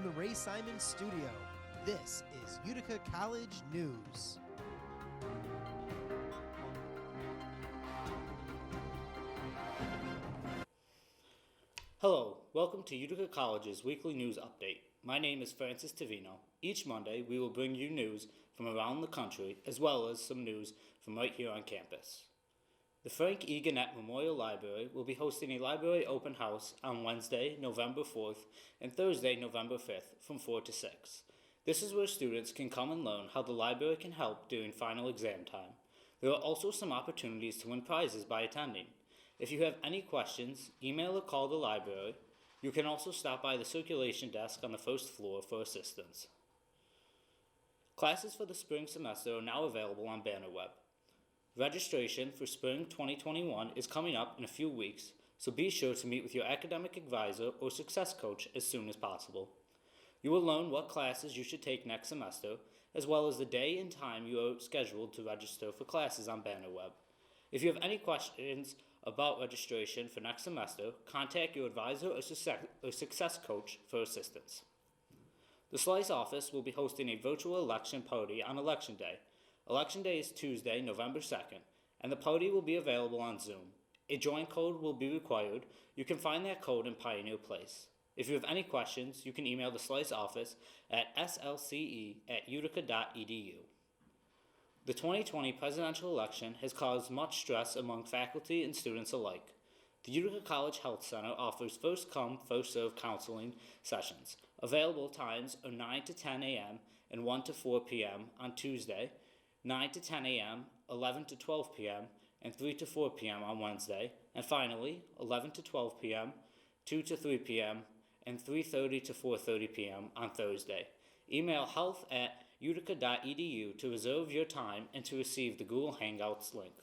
from the Ray Simon Studio, this is Utica College News. Hello, welcome to Utica College's weekly news update. My name is Francis Tavino. Each Monday, we will bring you news from around the country, as well as some news from right here on campus. The Frank E. Gannett Memorial Library will be hosting a library open house on Wednesday, November 4th, and Thursday, November 5th, from 4 to 6. This is where students can come and learn how the library can help during final exam time. There are also some opportunities to win prizes by attending. If you have any questions, email or call the library. You can also stop by the circulation desk on the first floor for assistance. Classes for the spring semester are now available on Bannerweb. Registration for spring 2021 is coming up in a few weeks, so be sure to meet with your academic advisor or success coach as soon as possible. You will learn what classes you should take next semester, as well as the day and time you are scheduled to register for classes on Bannerweb. If you have any questions about registration for next semester, contact your advisor or success coach for assistance. The Slice office will be hosting a virtual election party on Election Day. Election Day is Tuesday, November 2nd, and the party will be available on Zoom. A join code will be required. You can find that code in Pioneer Place. If you have any questions, you can email the Slice office at slce@utica.edu. The 2020 presidential election has caused much stress among faculty and students alike. The Utica College Health Center offers first-come, first-served counseling sessions. Available times are 9 to 10 a.m. and 1 to 4 p.m. on Tuesday, 9 to 10 a.m., 11 to 12 p.m., and 3 to 4 p.m. on Wednesday, and finally, 11 to 12 p.m., 2 to 3 p.m., and 3:30 to 4:30 p.m. on Thursday. Email health@utica.edu to reserve your time and to receive the Google Hangouts link.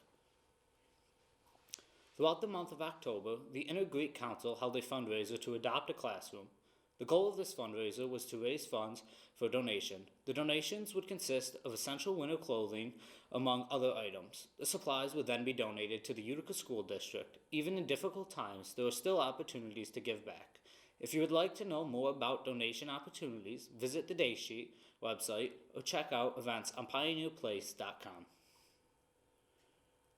Throughout the month of October, the Inner Greek Council held a fundraiser to adopt a classroom. The goal of this fundraiser was to raise funds for a donation. The donations would consist of essential winter clothing, among other items. The supplies would then be donated to the Utica School District. Even in difficult times, there are still opportunities to give back. If you would like to know more about donation opportunities, visit the Daysheet website or check out events on pioneerplace.com.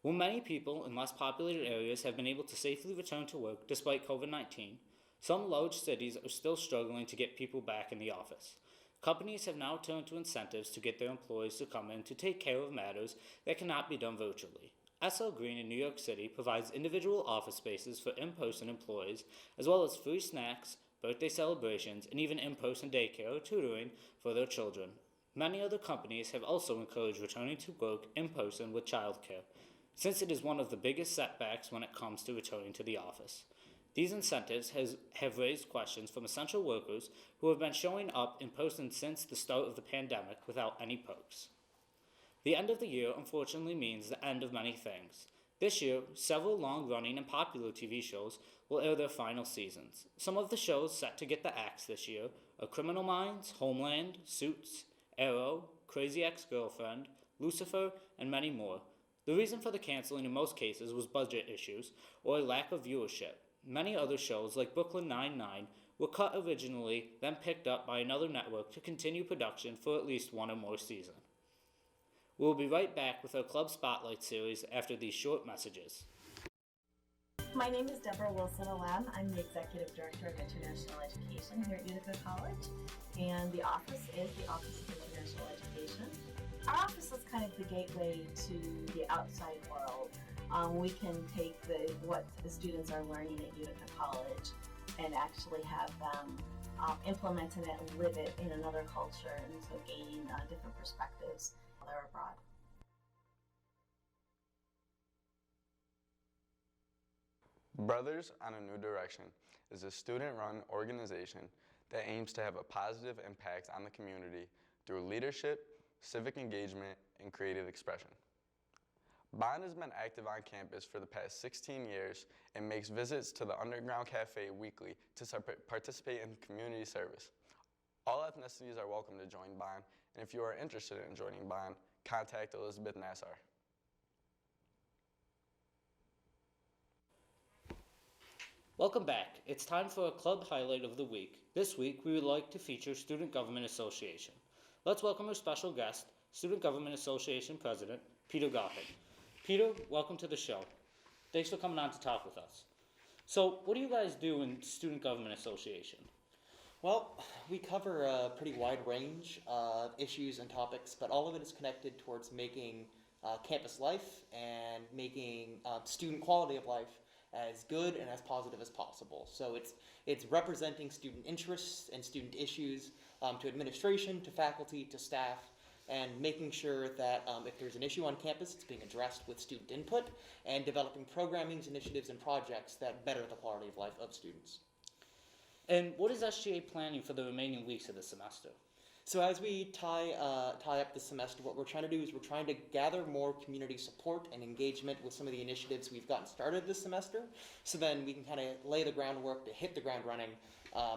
While many people in less populated areas have been able to safely return to work despite COVID-19, some large cities are still struggling to get people back in the office. Companies have now turned to incentives to get their employees to come in to take care of matters that cannot be done virtually. SL Green in New York City provides individual office spaces for in-person employees, as well as free snacks, birthday celebrations, and even in-person daycare or tutoring for their children. Many other companies have also encouraged returning to work in person with childcare, since it is one of the biggest setbacks when it comes to returning to the office. These incentives have raised questions from essential workers who have been showing up in person since the start of the pandemic without any perks. The end of the year unfortunately means the end of many things. This year, several long-running and popular TV shows will air their final seasons. Some of the shows set to get the axe this year are Criminal Minds, Homeland, Suits, Arrow, Crazy Ex-Girlfriend, Lucifer, and many more. The reason for the canceling in most cases was budget issues or a lack of viewership. Many other shows, like Brooklyn Nine-Nine, were cut originally, then picked up by another network to continue production for at least one or more seasons. We will be right back with our Club Spotlight series after these short messages. My name is Deborah Wilson-Alem. I'm the Executive Director of International Education here at Utica College, and the office is the Office of International Education. Our office is kind of the gateway to the outside world. We can take what the students are learning at Utica College and actually have them implement it and live it in another culture, and so gaining different perspectives while they're abroad. Brothers on a New Direction is a student-run organization that aims to have a positive impact on the community through leadership, civic engagement, and creative expression. Bond has been active on campus for the past 16 years and makes visits to the Underground Cafe weekly to participate in community service. All ethnicities are welcome to join Bond, and if you are interested in joining Bond, contact Elizabeth Nassar. Welcome back. It's time for a club highlight of the week. This week, we would like to feature Student Government Association. Let's welcome our special guest, Student Government Association President, Peter Gothard. Peter, welcome to the show. Thanks for coming on to talk with us. So, what do you guys do in Student Government Association? Well, we cover a pretty wide range of issues and topics, but all of it is connected towards making campus life and making student quality of life as good and as positive as possible. So it's representing student interests and student issues to administration, to faculty, to staff, and making sure that if there's an issue on campus, it's being addressed with student input and developing programming initiatives and projects that better the quality of life of students. And what is SGA planning for the remaining weeks of the semester? So as we tie up the semester, what we're trying to do is we're trying to gather more community support and engagement with some of the initiatives we've gotten started this semester, so then we can kind of lay the groundwork to hit the ground running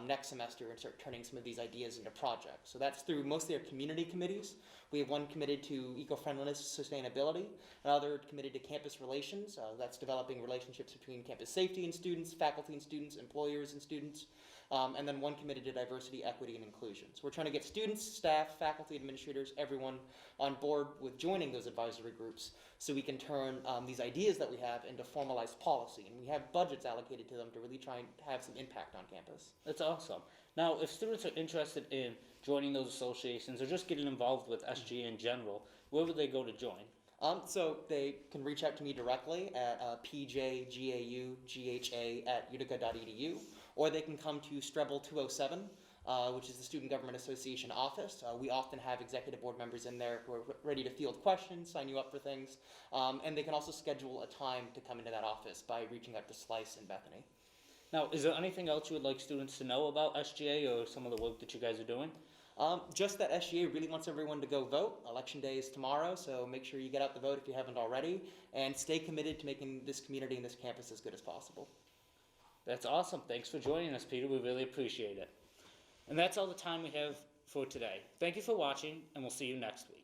next semester and start turning some of these ideas into projects. So that's through mostly our community committees. We have one committed to eco-friendliness, sustainability, another committed to campus relations. That's developing relationships between campus safety and students, faculty and students, employers and students. And then one committed to diversity, equity, and inclusion. So we're trying to get students, staff, faculty, administrators, everyone on board with joining those advisory groups so we can turn these ideas that we have into formalized policy. And we have budgets allocated to them to really try and have some impact on campus. That's awesome. Now, if students are interested in joining those associations or just getting involved with SGA in general, where would they go to join? So they can reach out to me directly at pjgaugha@utica.edu, or they can come to Strebel 207, which is the Student Government Association office. We often have executive board members in there who are ready to field questions, sign you up for things, and they can also schedule a time to come into that office by reaching out to Slice and Bethany. Now, is there anything else you would like students to know about SGA or some of the work that you guys are doing? Just that SGA really wants everyone to go vote. Election day is tomorrow, so make sure you get out the vote if you haven't already, and stay committed to making this community and this campus as good as possible. That's awesome. Thanks for joining us, Peter. We really appreciate it. And that's all the time we have for today. Thank you for watching, and we'll see you next week.